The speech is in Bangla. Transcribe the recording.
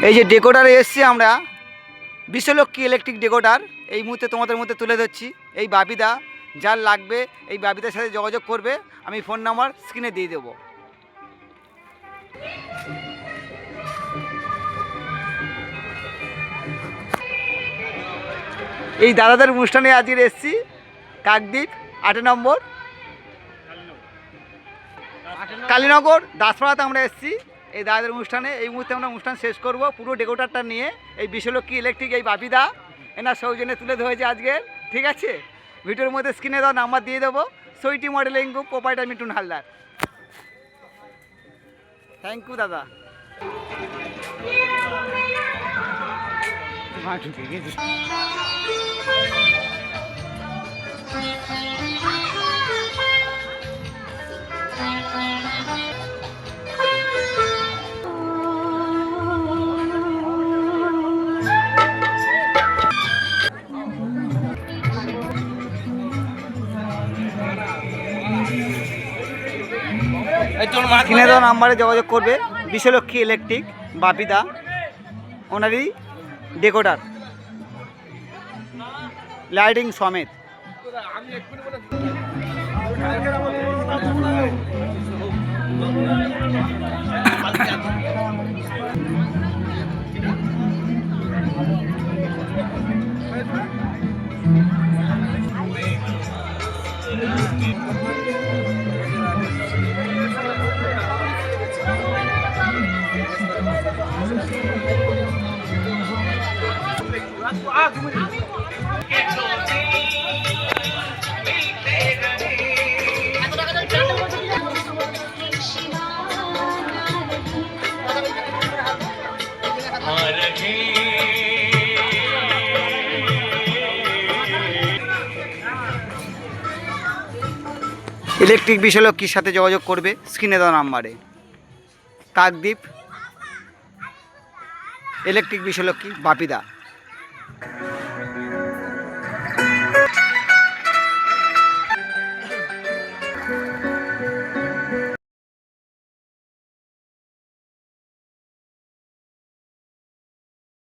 এই যে ডেকোডারে এসছি আমরা, বিশ্বলক্ষ্মী ইলেকট্রিক ডেকোডার এই মুহূর্তে তোমাদের মধ্যে তুলে ধরছি। এই বাপিদা, যার লাগবে এই বাপিদার সাথে যোগাযোগ করবে, আমি ফোন নাম্বার স্ক্রিনে দিয়ে দেবো। এই দাদাদের অনুষ্ঠানে আজকে এসছি, কাকদ্বীপ 8 নম্বর কালীনগর দাসপাড়াতে আমরা এসছি এই দাদাদের অনুষ্ঠানে। এই মুহূর্তে আমরা অনুষ্ঠান শেষ করব পুরো ডেকোডারটা নিয়ে। এই বিশ্বলক্ষ্মী ইলেকট্রিক এই বাপিদা এনার সৌজন্যে তুলে ধরেছে আজকে, ঠিক আছে? ভিডিওর মধ্যে স্ক্রিনে দেওয়া নাম্বার দিয়ে দেবো। City modelling group, proprietor Mithun Haldar. Thank you দাদা। ঢুকে গেছে। কিনে দেওয়া নাম্বারে যোগাযোগ করবে বিশ্বলক্ষ্মী ইলেকট্রিক বাপিদা, ওনারই ডেকোডার লাইটিং সমেত। ইলেকট্রিক বিশ্বলক্ষ্মীর সাথে যোগাযোগ করবে স্ক্রিনে দেওয়া নাম্বারে। কাকদ্বীপ ইলেকট্রিক বিশ্বলক্ষ্মী বাপিদা।